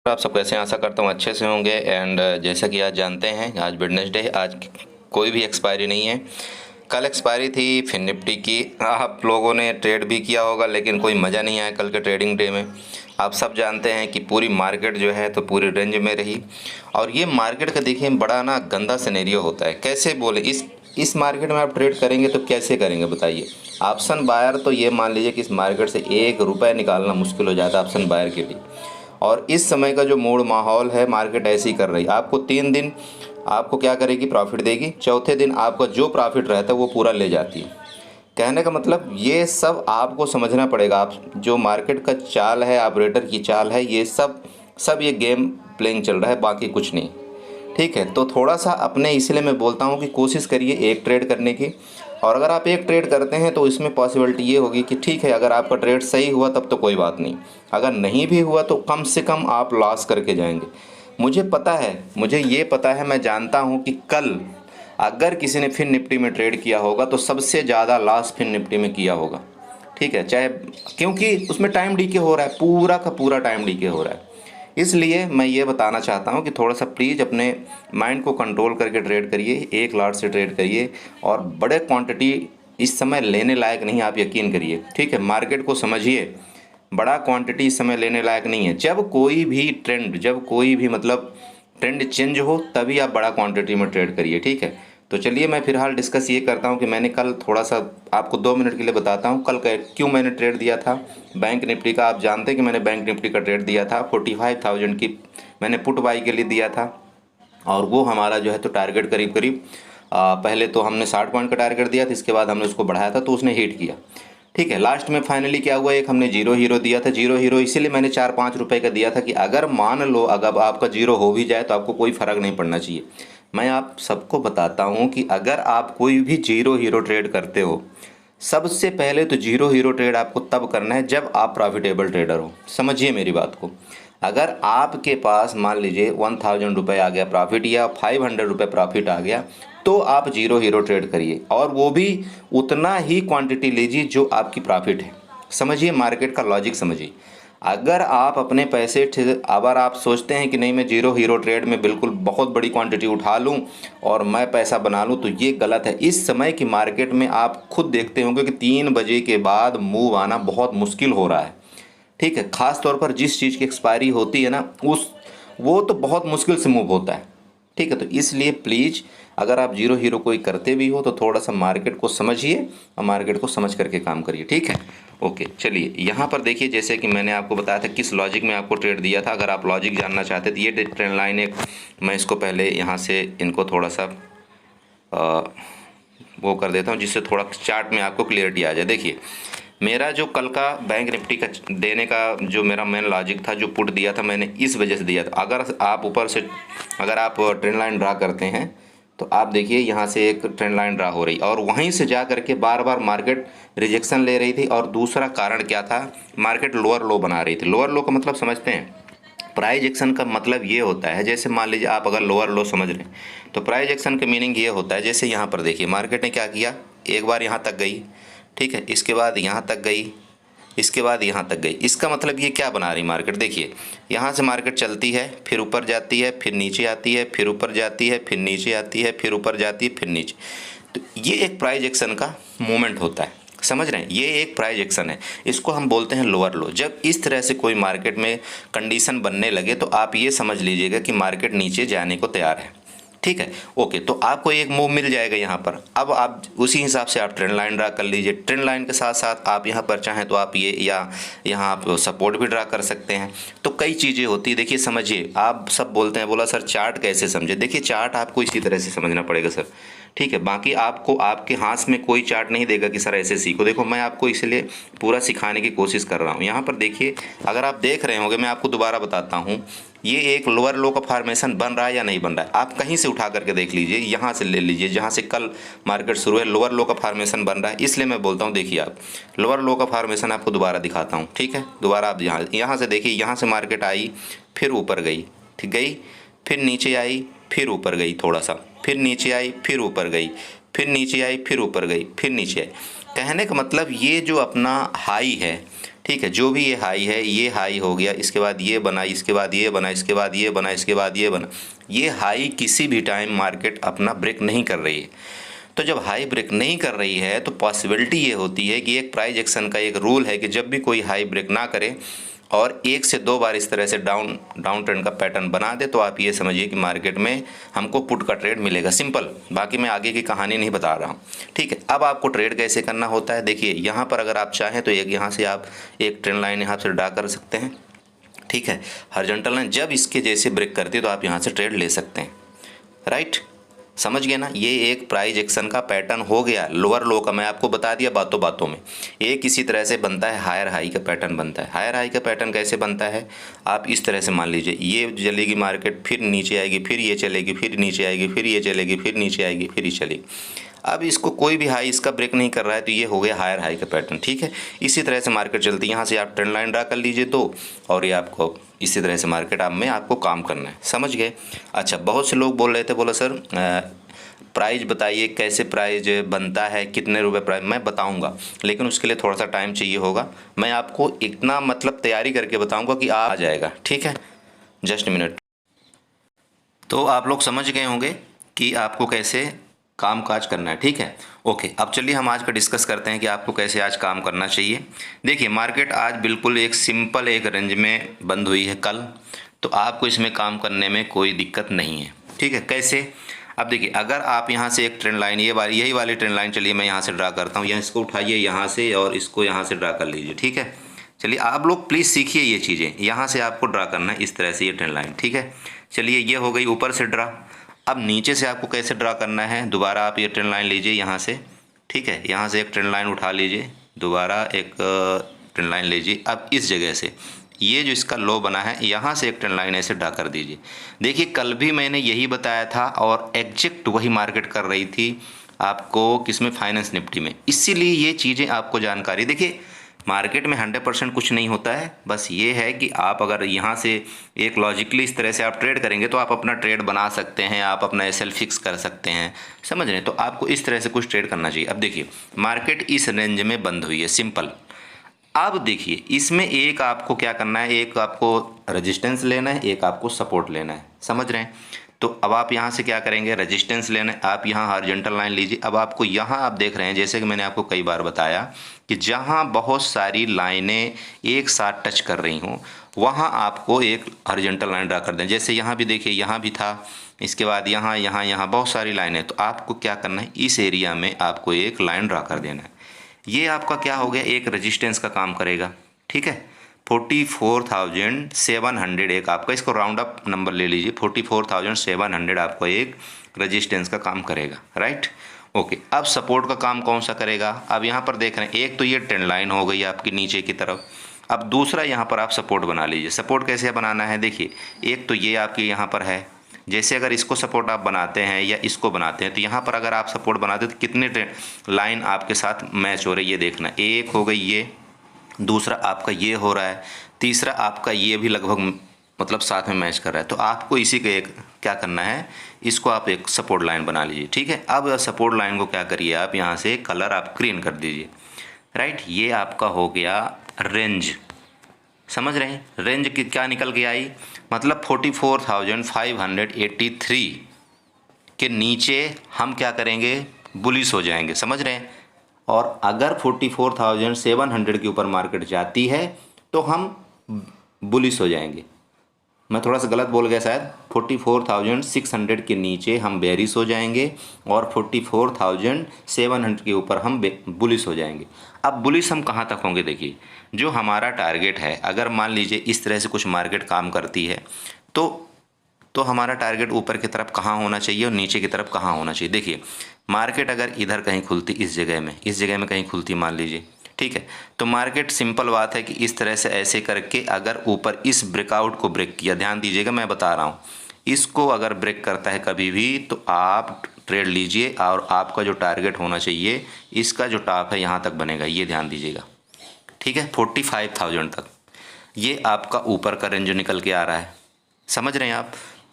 आप सब कैसे हैं? आशा करता हूँ अच्छे से होंगे। एंड जैसा कि आज जानते हैं, आज वेडनेसडे है। आज कोई भी एक्सपायरी नहीं है। कल एक्सपायरी थी फिन निफ्टी की। आप लोगों ने ट्रेड भी किया होगा, लेकिन कोई मज़ा नहीं आया कल के ट्रेडिंग डे में। आप सब जानते हैं कि पूरी मार्केट जो है तो पूरी रेंज में रही। और ये मार्केट का देखिए बड़ा ना गंदा सिनेरियो होता है। कैसे बोले, इस मार्केट में आप ट्रेड करेंगे तो कैसे करेंगे बताइए। ऑप्शन बायर तो ये मान लीजिए कि इस मार्केट से 1 रुपये निकालना मुश्किल हो जाता है ऑप्शन बायर के लिए। और इस समय का जो मूड माहौल है, मार्केट ऐसी कर रही है। आपको 3 दिन आपको क्या करेगी, प्रॉफिट देगी। चौथे दिन आपका जो प्रॉफिट रहता है वो पूरा ले जाती है। कहने का मतलब ये सब आपको समझना पड़ेगा। आप जो मार्केट का चाल है, ऑपरेटर की चाल है, ये सब सब ये गेम प्लेइंग चल रहा है, बाकी कुछ नहीं। ठीक है, तो थोड़ा सा अपने, इसलिए मैं बोलता हूँ कि कोशिश करिए एक ट्रेड करने की। और अगर आप एक ट्रेड करते हैं तो इसमें पॉसिबिलिटी ये होगी कि ठीक है, अगर आपका ट्रेड सही हुआ तब तो कोई बात नहीं। अगर नहीं भी हुआ तो कम से कम आप लॉस करके जाएंगे। मुझे पता है, मुझे ये पता है, मैं जानता हूँ कि कल अगर किसी ने फिन निफ्टी में ट्रेड किया होगा तो सबसे ज़्यादा लॉस फिन निफ्टी में किया होगा। ठीक है, चाहे क्योंकि उसमें टाइम डीके हो रहा है, पूरा का पूरा टाइम डीके हो रहा है। इसलिए मैं ये बताना चाहता हूँ कि थोड़ा सा प्लीज़ अपने माइंड को कंट्रोल करके ट्रेड करिए, एक लॉट से ट्रेड करिए। और बड़े क्वांटिटी इस समय लेने लायक नहीं, आप यकीन करिए। ठीक है, मार्केट को समझिए, बड़ा क्वांटिटी इस समय लेने लायक नहीं है। जब कोई भी मतलब ट्रेंड चेंज हो तभी आप बड़ा क्वांटिटी में ट्रेड करिए। ठीक है, तो चलिए मैं फिलहाल डिस्कस ये करता हूँ कि मैंने कल थोड़ा सा आपको 2 मिनट के लिए बताता हूँ कल क्यों मैंने ट्रेड दिया था बैंक निफ्टी का। आप जानते हैं कि मैंने बैंक निफ्टी का ट्रेड दिया था 45,000 की, मैंने पुट बाई के लिए दिया था। और वो हमारा जो है तो टारगेट करीब करीब पहले तो हमने 60 पॉइंट का टारगेट दिया था, इसके बाद हमने उसको बढ़ाया था तो उसने हिट किया। ठीक है, लास्ट में फाइनली क्या हुआ, एक हमने जीरो हीरो दिया था। जीरो हीरो इसीलिए मैंने 4-5 रुपए का दिया था कि अगर मान लो अगर आपका जीरो हो भी जाए तो आपको कोई फ़र्क नहीं पड़ना चाहिए। मैं आप सबको बताता हूँ कि अगर आप कोई भी जीरो हीरो ट्रेड करते हो, सबसे पहले तो जीरो हीरो ट्रेड आपको तब करना है जब आप प्रॉफिटेबल ट्रेडर हो। समझिए मेरी बात को। अगर आपके पास मान लीजिए 1000 रुपये आ गया प्रॉफिट या 500 रुपये प्रॉफिट आ गया, तो आप जीरो हीरो ट्रेड करिए और वो भी उतना ही क्वांटिटी लीजिए जो आपकी प्रॉफिट है। समझिए मार्केट का लॉजिक समझिए। अगर आप अपने पैसे अगर आप सोचते हैं कि नहीं मैं जीरो हीरो ट्रेड में बिल्कुल बहुत बड़ी क्वांटिटी उठा लूं और मैं पैसा बना लूं, तो ये गलत है। इस समय की मार्केट में आप खुद देखते होंगे कि 3 बजे के बाद मूव आना बहुत मुश्किल हो रहा है। ठीक है, खास तौर पर जिस चीज़ की एक्सपायरी होती है ना, वो तो बहुत मुश्किल से मूव होता है। ठीक है, तो इसलिए प्लीज़ अगर आप जीरो हीरो कोई करते भी हो तो थोड़ा सा मार्केट को समझिए और मार्केट को समझ करके काम करिए। ठीक है, ओके। चलिए यहाँ पर देखिए, जैसे कि मैंने आपको बताया था किस लॉजिक में आपको ट्रेड दिया था। अगर आप लॉजिक जानना चाहते तो ये ट्रेंड लाइन एक, मैं इसको पहले यहाँ से इनको थोड़ा सा वो कर देता हूँ जिससे थोड़ा चार्ट में आपको क्लियरिटी आ जाए। देखिए मेरा जो कल का बैंक निफ्टी का देने का जो मेरा मेन लॉजिक था, जो पुट दिया था मैंने इस वजह से दिया था। अगर आप ऊपर से अगर आप ट्रेंड लाइन ड्रा करते हैं तो आप देखिए यहाँ से एक ट्रेंड लाइन ड्रा हो रही और वहीं से जा करके बार बार मार्केट रिजेक्शन ले रही थी। और दूसरा कारण क्या था, मार्केट लोअर लो बना रही थी। लोअर लो का मतलब समझते हैं? प्राइस एक्शन का मतलब ये होता है, जैसे मान लीजिए आप अगर लोअर लो समझ रहे हैं तो प्राइस एक्शन का मीनिंग ये होता है, जैसे यहाँ पर देखिए मार्केट ने क्या किया, एक बार यहाँ तक गई, ठीक है, इसके बाद यहाँ तक गई, इसके बाद यहाँ तक गई। इसका मतलब ये क्या बना रही मार्केट, देखिए यहाँ से मार्केट चलती है, फिर ऊपर जाती है, फिर नीचे आती है, फिर ऊपर जाती है, फिर नीचे आती है, फिर ऊपर जाती है, फिर नीचे। तो ये एक प्राइस एक्शन का मूवमेंट होता है, समझ रहे हैं? ये एक प्राइस एक्शन है, इसको हम बोलते हैं लोअर लो। जब इस तरह से कोई मार्केट में कंडीशन बनने लगे तो आप ये समझ लीजिएगा कि मार्केट नीचे जाने को तैयार है। ठीक है, ओके, तो आपको एक मूव मिल जाएगा यहाँ पर। अब आप उसी हिसाब से आप ट्रेंड लाइन ड्रा कर लीजिए। ट्रेंड लाइन के साथ साथ आप यहाँ पर चाहें तो आप ये या यहाँ आप सपोर्ट भी ड्रा कर सकते हैं। तो कई चीज़ें होती है। देखिए समझिए, आप सब बोलते हैं, बोला सर चार्ट कैसे समझे। देखिए चार्ट आपको इसी तरह से समझना पड़ेगा सर। ठीक है, बाकी आपको आपके हाथ में कोई चार्ट नहीं देगा कि सर ऐसे सीखो। देखो मैं आपको इसलिए पूरा सिखाने की कोशिश कर रहा हूँ। यहाँ पर देखिए, अगर आप देख रहे होंगे, मैं आपको दोबारा बताता हूँ, ये एक लोअर लो का फॉर्मेशन बन रहा है या नहीं बन रहा है। आप कहीं से उठा करके देख लीजिए, यहाँ से ले लीजिए, जहाँ से कल मार्केट शुरू है लोअर लो का फॉर्मेशन बन रहा है। इसलिए मैं बोलता हूँ, देखिए आप लोअर लो का फॉर्मेशन आपको दोबारा दिखाता हूँ। ठीक है, दोबारा आप यहाँ से देखिए, यहाँ से मार्केट आई, फिर ऊपर गई, ठीक गई, फिर नीचे आई, फिर ऊपर गई थोड़ा सा, फिर नीचे आई, फिर ऊपर गई, फिर नीचे आई, फिर ऊपर गई, फिर नीचे आई। कहने का मतलब ये जो अपना हाई है ठीक है, जो भी ये हाई है, ये हाई हो गया, इसके बाद ये बना, इसके बाद ये बना, इसके बाद ये बना, इसके बाद ये बना, ये हाई किसी भी टाइम मार्केट अपना ब्रेक नहीं कर रही है। तो जब हाई ब्रेक नहीं कर रही है तो पॉसिबिलिटी ये होती है कि एक प्राइस एक्शन का एक रूल है कि जब भी कोई हाई ब्रेक ना करे और 1 से 2 बार इस तरह से डाउन ट्रेंड का पैटर्न बना दे, तो आप ये समझिए कि मार्केट में हमको पुट का ट्रेड मिलेगा। सिंपल, बाकी मैं आगे की कहानी नहीं बता रहा हूँ। ठीक है, अब आपको ट्रेड कैसे करना होता है, देखिए यहाँ पर अगर आप चाहें तो एक यहाँ से आप एक ट्रेंड लाइन यहाँ से ड्रा कर सकते हैं। ठीक है, हॉरिजॉन्टल लाइन जब इसके जैसे ब्रेक करती है तो आप यहाँ से ट्रेड ले सकते हैं। राइट, समझ गए ना, ये एक प्राइस एक्शन का पैटर्न हो गया। लोअर लो का मैं आपको बता दिया बातों बातों में। ये किसी तरह से बनता है, हायर हाई का पैटर्न बनता है। हायर हाई का पैटर्न कैसे बनता है, आप इस तरह से मान लीजिए, ये चलेगी मार्केट, फिर नीचे आएगी, फिर ये चलेगी, फिर नीचे आएगी, फिर ये चलेगी, फिर नीचे आएगी, फिर ये चलेगी। अब इसको कोई भी हाई इसका ब्रेक नहीं कर रहा है, तो ये हो गया हायर हाई का पैटर्न। ठीक है, इसी तरह से मार्केट चलती है। यहाँ से आप ट्रेंड लाइन ड्रा कर लीजिए तो, और ये आपको इसी तरह से मार्केट में आपको काम करना है। समझ गए। अच्छा, बहुत से लोग बोल रहे थे, बोला सर प्राइस बताइए, कैसे प्राइस बनता है, कितने रुपए प्राइस, मैं बताऊंगा, लेकिन उसके लिए थोड़ा सा टाइम चाहिए होगा। मैं आपको इतना मतलब तैयारी करके बताऊंगा कि आ जाएगा। ठीक है, जस्ट मिनट। तो आप लोग समझ गए होंगे कि आपको कैसे काम काज करना है। ठीक है, ओके। अब चलिए हम आज का डिस्कस करते हैं कि आपको कैसे आज काम करना चाहिए। देखिए, मार्केट आज बिल्कुल एक सिंपल एक रेंज में बंद हुई है कल, तो आपको इसमें काम करने में कोई दिक्कत नहीं है। ठीक है, कैसे, अब देखिए, अगर आप यहाँ से एक ट्रेंड लाइन, यही वाली ट्रेंड लाइन, चलिए मैं यहाँ से ड्रा करता हूँ, यहाँ इसको उठाइए यहाँ से और इसको यहाँ से ड्रा कर लीजिए। ठीक है, चलिए आप लोग प्लीज़ सीखिए ये चीज़ें, यहाँ से आपको ड्रा करना है इस तरह से ये ट्रेंड लाइन। ठीक है, चलिए ये हो गई ऊपर से ड्रा। अब नीचे से आपको कैसे ड्रा करना है, दोबारा आप ये ट्रेंड लाइन लीजिए यहाँ से। ठीक है, यहाँ से एक ट्रेंड लाइन उठा लीजिए, दोबारा एक ट्रेंड लाइन लीजिए। अब इस जगह से ये जो इसका लो बना है, यहाँ से एक ट्रेंड लाइन ऐसे ड्रा कर दीजिए। देखिए, कल भी मैंने यही बताया था और एग्जैक्ट वही मार्केट कर रही थी आपको, किसमें, फाइनेंस निफ्टी में। इसीलिए ये चीज़ें आपको जानकारी, देखिए मार्केट में 100% कुछ नहीं होता है। बस ये है कि आप अगर यहाँ से एक लॉजिकली इस तरह से आप ट्रेड करेंगे तो आप अपना ट्रेड बना सकते हैं, आप अपना एसएल फिक्स कर सकते हैं। समझ रहे हैं, तो आपको इस तरह से कुछ ट्रेड करना चाहिए। अब देखिए, मार्केट इस रेंज में बंद हुई है, सिंपल। अब देखिए, इसमें एक आपको क्या करना है, एक आपको रेजिस्टेंस लेना है, एक आपको सपोर्ट लेना है। समझ रहे हैं, तो अब आप यहाँ से क्या करेंगे, रेजिस्टेंस लेना है, आप यहाँ हॉरिजॉन्टल लाइन लीजिए। अब आपको यहाँ आप देख रहे हैं, जैसे कि मैंने आपको कई बार बताया कि जहाँ बहुत सारी लाइनें एक साथ टच कर रही हों, वहाँ आपको एक हॉरिजॉन्टल लाइन ड्रा कर दें। जैसे यहाँ भी देखिए, यहाँ भी था, इसके बाद यहाँ यहाँ यहाँ बहुत सारी लाइनें, तो आपको क्या करना है, इस एरिया में आपको एक लाइन ड्रा कर देना है। ये आपका क्या हो गया, एक रेजिस्टेंस का काम करेगा। ठीक है, 44,700 एक आपका, इसको राउंड अप नंबर ले लीजिए, 44,700 आपको एक रेजिस्टेंस का काम करेगा। Right, okay. अब सपोर्ट का काम कौन सा करेगा, अब यहाँ पर देख रहे हैं, एक तो ये ट्रेंड लाइन हो गई आपकी नीचे की तरफ। अब दूसरा यहाँ पर आप सपोर्ट बना लीजिए। सपोर्ट कैसे बनाना है, देखिए, एक तो ये आपके यहाँ पर है, जैसे अगर इसको सपोर्ट आप बनाते हैं या इसको बनाते हैं, तो यहाँ पर अगर आप सपोर्ट बनाते हैं तो कितने लाइन आपके साथ मैच हो रही है, ये देखना। एक हो गई ये, दूसरा आपका ये हो रहा है, तीसरा आपका ये भी लगभग मतलब साथ में मैच कर रहा है। तो आपको इसी का एक क्या करना है, इसको आप एक सपोर्ट लाइन बना लीजिए। ठीक है, अब सपोर्ट लाइन को क्या करिए, आप यहाँ से कलर आप ग्रीन कर दीजिए। राइट, ये आपका हो गया रेंज। समझ रहे हैं, रेंज की क्या निकल के आई, मतलब 44,583 के नीचे हम क्या करेंगे, बुलिश हो जाएंगे। समझ रहे हैं, और अगर 44,700 के ऊपर मार्केट जाती है तो हम बुलिश हो जाएंगे। मैं थोड़ा सा गलत बोल गया शायद, 44,600 के नीचे हम बेरिश हो जाएंगे और 44,700 के ऊपर हम बुलिश हो जाएंगे। अब बुलिश हम कहाँ तक होंगे, देखिए, जो हमारा टारगेट है, अगर मान लीजिए इस तरह से कुछ मार्केट काम करती है तो हमारा टारगेट ऊपर की तरफ कहाँ होना चाहिए और नीचे की तरफ कहाँ होना चाहिए। देखिए, मार्केट अगर इधर कहीं खुलती, इस जगह में कहीं खुलती मान लीजिए, ठीक है, तो मार्केट सिंपल बात है कि इस तरह से ऐसे करके अगर ऊपर इस ब्रेकआउट को ब्रेक किया, ध्यान दीजिएगा मैं बता रहा हूँ, इसको अगर ब्रेक करता है कभी भी तो आप ट्रेड लीजिए और आपका जो टारगेट होना चाहिए, इसका जो टॉप है यहाँ तक बनेगा, ये ध्यान दीजिएगा। ठीक है, 45,000 तक ये आपका ऊपर का रेंज निकल के आ रहा है। समझ रहे हैं आप,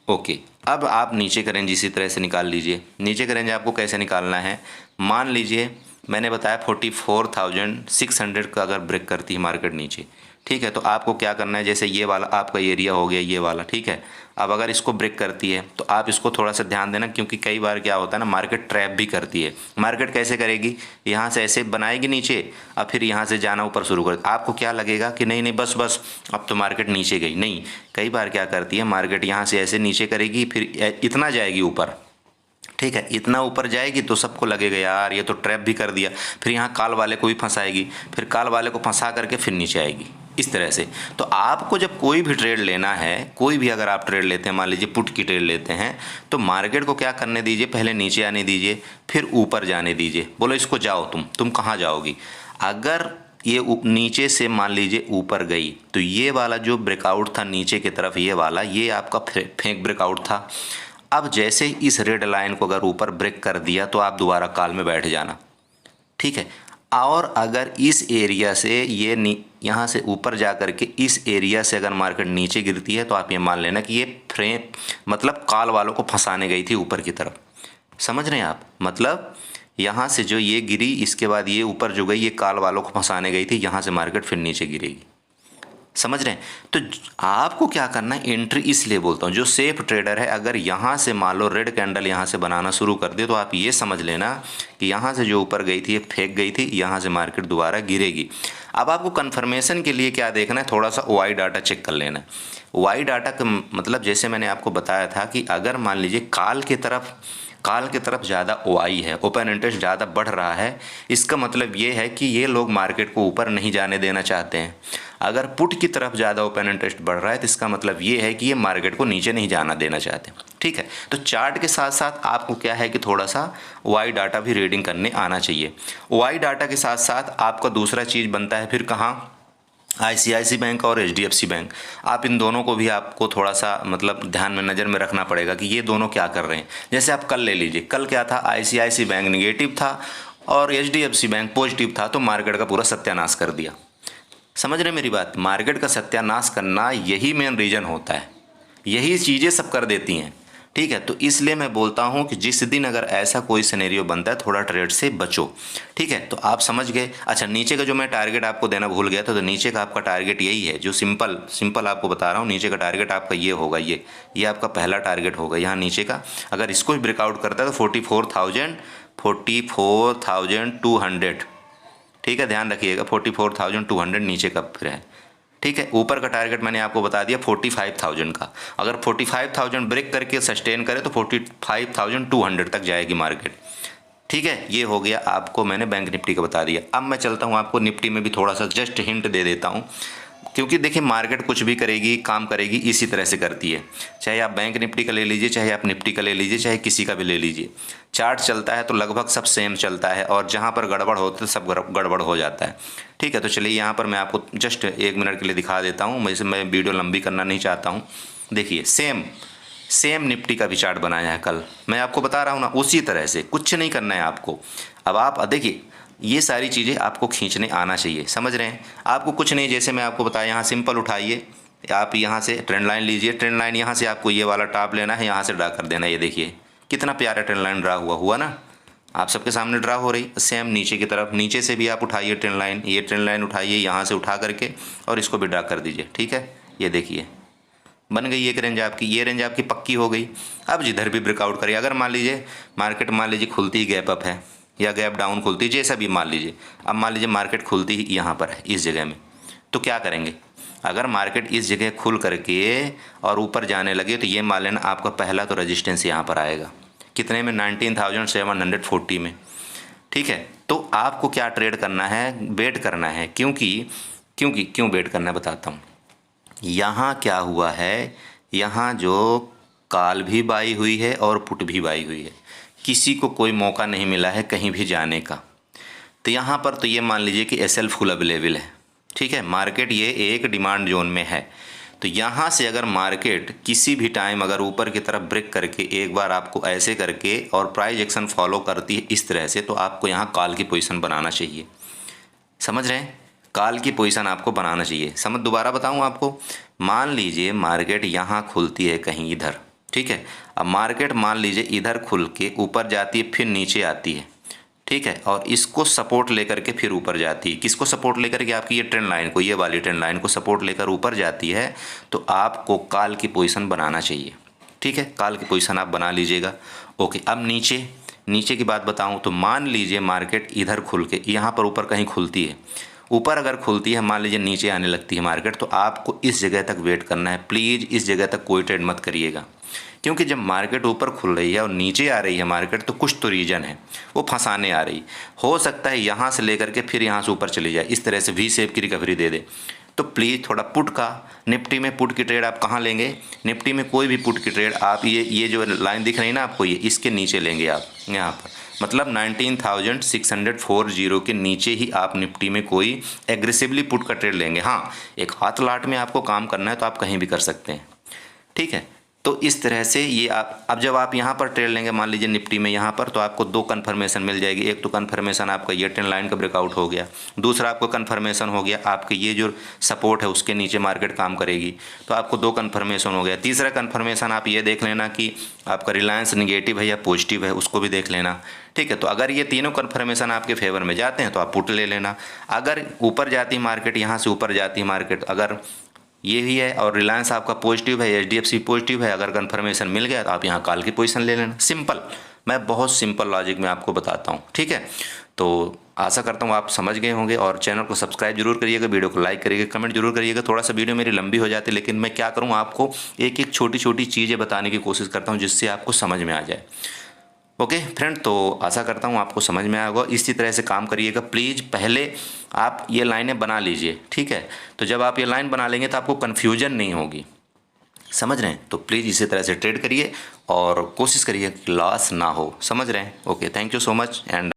ओके। अब आप नीचे का रेंज इसी तरह से निकाल लीजिए। नीचे का रेंज आपको कैसे निकालना है, मान लीजिए मैंने बताया 44,600 का अगर ब्रेक करती है मार्केट नीचे, ठीक है, तो आपको क्या करना है, जैसे ये वाला आपका एरिया हो गया, ये वाला, ठीक है। अब अगर इसको ब्रेक करती है तो आप इसको थोड़ा सा ध्यान देना, क्योंकि कई बार क्या होता है ना, मार्केट ट्रैप भी करती है। मार्केट कैसे करेगी, यहाँ से ऐसे बनाएगी नीचे, अब फिर यहाँ से जाना ऊपर शुरू कर, आपको क्या लगेगा कि नहीं नहीं बस बस अब तो मार्केट नीचे गई, नहीं। कई बार क्या करती है मार्केट, यहाँ से ऐसे नीचे करेगी, फिर इतना जाएगी ऊपर, ठीक है, इतना ऊपर जाएगी तो सबको लगेगा यार ये तो ट्रैप भी कर दिया, फिर यहाँ कॉल वाले को भी फंसाएगी, फिर कॉल वाले को फंसा करके फिर नीचे आएगी, इस तरह से। तो आपको जब कोई भी ट्रेड लेना है, कोई भी अगर आप ट्रेड लेते हैं, मान लीजिए पुट की ट्रेड लेते हैं, तो मार्केट को क्या करने दीजिए, पहले नीचे आने दीजिए, फिर ऊपर जाने दीजिए। बोलो इसको जाओ, तुम कहाँ जाओगी। अगर ये नीचे से मान लीजिए ऊपर गई, तो ये वाला जो ब्रेकआउट था नीचे की तरफ, ये वाला, ये आपका फेक ब्रेकआउट था। अब जैसे इस रेड लाइन को अगर ऊपर ब्रेक कर दिया तो आप दोबारा कॉल में बैठ जाना, ठीक है। और अगर इस एरिया से ये यहाँ से ऊपर जा कर के इस एरिया से अगर मार्केट नीचे गिरती है तो आप ये मान लेना कि ये फ्रेम मतलब कॉल वालों को फंसाने गई थी ऊपर की तरफ। समझ रहे हैं आप, मतलब यहाँ से जो ये गिरी, इसके बाद ये ऊपर जो गई, ये कॉल वालों को फंसाने गई थी, यहाँ से मार्केट फिर नीचे गिरेगी। समझ रहे हैं। तो आपको क्या करना है, एंट्री इसलिए बोलता हूँ, जो सेफ ट्रेडर है, अगर यहाँ से मान लो रेड कैंडल यहाँ से बनाना शुरू कर दे, तो आप ये समझ लेना कि यहाँ से जो ऊपर गई थी ये फेंक गई थी, यहाँ से मार्केट दोबारा गिरेगी। अब आपको कंफर्मेशन के लिए क्या देखना है, थोड़ा सा वाई डाटा चेक कर लेना है। वाई डाटा का मतलब जैसे मैंने आपको बताया था कि अगर मान लीजिए काल की तरफ ज़्यादा ओआई है, ओपन इंटरेस्ट ज़्यादा बढ़ रहा है, इसका मतलब ये है कि ये लोग मार्केट को ऊपर नहीं जाने देना चाहते हैं। अगर पुट की तरफ ज़्यादा ओपन इंटरेस्ट बढ़ रहा है तो इसका मतलब ये है कि ये मार्केट को नीचे नहीं जाना देना चाहते, ठीक है। तो चार्ट के साथ साथ आपको क्या है कि थोड़ा सा वाई डाटा भी रीडिंग करने आना चाहिए। वाई डाटा के साथ साथ आपका दूसरा चीज़ बनता है फिर कहाँ, आईसीआईसी बैंक और एचडीएफसी बैंक। आप इन दोनों को भी आपको थोड़ा सा मतलब ध्यान में नज़र में रखना पड़ेगा कि ये दोनों क्या कर रहे हैं। जैसे आप कल ले लीजिए, कल क्या था, आईसीआईसी बैंक नेगेटिव था और एचडीएफसी बैंक पॉजिटिव था, तो मार्केट का पूरा सत्यानाश कर दिया। समझ रहे मेरी बात, मार्केट का सत्यानाश करना यही मेन रीज़न होता है, यही चीज़ें सब कर देती हैं, ठीक है। तो इसलिए मैं बोलता हूँ कि जिस दिन अगर ऐसा कोई सिनेरियो बनता है थोड़ा ट्रेड से बचो, ठीक है। तो आप समझ गए। अच्छा, नीचे का जो मैं टारगेट आपको देना भूल गया था, तो नीचे का आपका टारगेट यही है, जो सिंपल आपको बता रहा हूँ। नीचे का टारगेट आपका ये होगा, ये आपका पहला टारगेट होगा यहाँ नीचे का। अगर इसको भी ब्रेकआउट करता है तो 44,200, ठीक है, ध्यान रखिएगा 44,200 नीचे का फिर है, ठीक है। ऊपर का टारगेट मैंने आपको बता दिया 45,000 का। अगर 45,000 ब्रेक करके सस्टेन करे तो 45,200 तक जाएगी मार्केट, ठीक है। ये हो गया, आपको मैंने बैंक निफ्टी का बता दिया। अब मैं चलता हूँ आपको निफ्टी में भी थोड़ा सा जस्ट हिंट दे देता हूँ, क्योंकि देखिए मार्केट कुछ भी करेगी, काम करेगी, इसी तरह से करती है। चाहे आप बैंक निफ्टी का ले लीजिए, चाहे आप निफ्टी का ले लीजिए, चाहे किसी का भी ले लीजिए, चार्ट चलता है तो लगभग सब सेम चलता है, और जहाँ पर गड़बड़ होती है सब गड़बड़ हो जाता है, ठीक है। तो चलिए यहाँ पर मैं आपको जस्ट 1 मिनट के लिए दिखा देता हूँ, मैं वीडियो लंबी करना नहीं चाहता हूँ। देखिए सेम निफ्टी का भी चार्ट बनाया है कल, मैं आपको बता रहा हूँ ना, उसी तरह से कुछ नहीं करना है आपको। अब आप देखिए ये सारी चीज़ें आपको खींचने आना चाहिए, समझ रहे हैं। आपको कुछ नहीं, जैसे मैं आपको बताया, यहाँ सिंपल उठाइए, आप यहाँ से ट्रेंड लाइन लीजिए, ट्रेंड लाइन यहाँ से आपको ये वाला टॉप लेना है, यहाँ से ड्रा कर देना। ये देखिए कितना प्यारा ट्रेंड लाइन ड्रा हुआ ना, आप सबके सामने ड्रा हो रही। सेम नीचे की तरफ, नीचे से भी आप उठाइए ट्रेंड लाइन, ये ट्रेंड लाइन उठाइए यहाँ से उठा करके और इसको भी ड्रा कर दीजिए, ठीक है। ये देखिए बन गई एक रेंज आपकी, ये रेंज आपकी पक्की हो गई। अब जिधर भी ब्रेकआउट करिए, अगर मान लीजिए मार्केट मान लीजिए खुलती ही गैप अप है या गैप डाउन खुलती, जैसा भी मान लीजिए, अब मान लीजिए मार्केट खुलती ही यहाँ पर है इस जगह में, तो क्या करेंगे, अगर मार्केट इस जगह खुल करके और ऊपर जाने लगे तो ये मान लेना आपका पहला तो रेजिस्टेंस यहाँ पर आएगा, कितने में, 19,740 में, ठीक है। तो आपको क्या ट्रेड करना है, वेट करना है, क्यों वेट करना है बताता हूँ। यहाँ क्या हुआ है, यहाँ जो कॉल भी बाई हुई है और पुट भी बाई हुई है, किसी को कोई मौका नहीं मिला है कहीं भी जाने का। तो यहाँ पर तो ये मान लीजिए कि एसएल फुल अवेलेबल है, ठीक है, मार्केट ये एक डिमांड जोन में है। तो यहाँ से अगर मार्केट किसी भी टाइम अगर ऊपर की तरफ ब्रेक करके एक बार आपको ऐसे करके और प्राइस एक्शन फॉलो करती है इस तरह से, तो आपको यहाँ कॉल की पोजीशन बनाना चाहिए, समझ रहे हैं, कॉल की पोजीशन आपको बनाना चाहिए। समझ, दोबारा बताऊँ आपको, मान लीजिए मार्केट यहाँ खुलती है कहीं इधर, ठीक है। अब मार्केट मान लीजिए इधर खुल के ऊपर जाती है फिर नीचे आती है, ठीक है, और इसको सपोर्ट लेकर के फिर ऊपर जाती है। किसको सपोर्ट लेकर के? आपकी ये ट्रेंड लाइन को, ये वाली ट्रेंड लाइन को सपोर्ट लेकर ऊपर जाती है। तो आपको कॉल की पोजीशन बनाना चाहिए। ठीक है, कॉल की पोजीशन आप बना लीजिएगा। ओके, अब नीचे की बात बताऊं तो मान लीजिए मार्केट इधर खुल के यहाँ पर ऊपर कहीं खुलती है, ऊपर अगर खुलती है, मान लीजिए नीचे आने लगती है मार्केट, तो आपको इस जगह तक वेट करना है। प्लीज़ इस जगह तक कोई ट्रेड मत करिएगा, क्योंकि जब मार्केट ऊपर खुल रही है और नीचे आ रही है मार्केट, तो कुछ तो रीज़न है, वो फंसाने आ रही। हो सकता है यहाँ से लेकर के फिर यहाँ से ऊपर चली जाए, इस तरह से वी शेप की रिकवरी दे दे। तो प्लीज़ थोड़ा पुट का, निफ्टी में पुट की ट्रेड आप कहाँ लेंगे? निफ्टी में कोई भी पुट की ट्रेड आप ये जो लाइन दिख रही है ना आपको, ये इसके नीचे लेंगे आप यहाँ पर, मतलब 19,640 के नीचे ही आप निफ्टी में कोई एग्रेसिवली पुट का ट्रेड लेंगे। हाँ, एक हाथ लाट में आपको काम करना है तो आप कहीं भी कर सकते हैं। ठीक है, तो इस तरह से ये आप, अब जब आप यहाँ पर ट्रेड लेंगे मान लीजिए निफ्टी में यहाँ पर, तो आपको दो कन्फर्मेशन मिल जाएगी। एक तो कन्फर्मेशन आपका ये ट्रेंड लाइन का ब्रेकआउट हो गया, दूसरा आपको कन्फर्मेशन हो गया आपके ये जो सपोर्ट है उसके नीचे मार्केट काम करेगी, तो आपको दो कन्फर्मेशन हो गया। तीसरा कन्फर्मेशन आप ये देख लेना कि आपका रिलायंस निगेटिव है या पॉजिटिव है, उसको भी देख लेना। ठीक है, तो अगर ये तीनों कन्फर्मेशन आपके फेवर में जाते हैं तो आप पुट ले लेना। अगर ऊपर जाती मार्केट, यहाँ से ऊपर जाती मार्केट, अगर ये भी है और रिलायंस आपका पॉजिटिव है, एचडीएफसी पॉजिटिव है, अगर कन्फर्मेशन मिल गया तो आप यहाँ कॉल की पोजीशन ले लेना। सिंपल, मैं बहुत सिंपल लॉजिक में आपको बताता हूँ। ठीक है, तो आशा करता हूँ आप समझ गए होंगे, और चैनल को सब्सक्राइब जरूर करिएगा, वीडियो को लाइक करिएगा, कमेंट जरूर करिएगा। थोड़ा सा वीडियो मेरी लंबी हो जाती है, लेकिन मैं क्या करूँ, आपको एक एक छोटी छोटी चीज़ें बताने की कोशिश करता हूँ जिससे आपको समझ में आ जाए। ओके फ्रेंड, तो आशा करता हूँ आपको समझ में आया होगा। इसी तरह से काम करिएगा। प्लीज़ पहले आप ये लाइनें बना लीजिए। ठीक है, तो जब आप ये लाइन बना लेंगे तो आपको कन्फ्यूजन नहीं होगी, समझ रहे हैं? तो प्लीज़ इसी तरह से ट्रेड करिए और कोशिश करिए कि लॉस ना हो, समझ रहे हैं? Okay, thank you so much and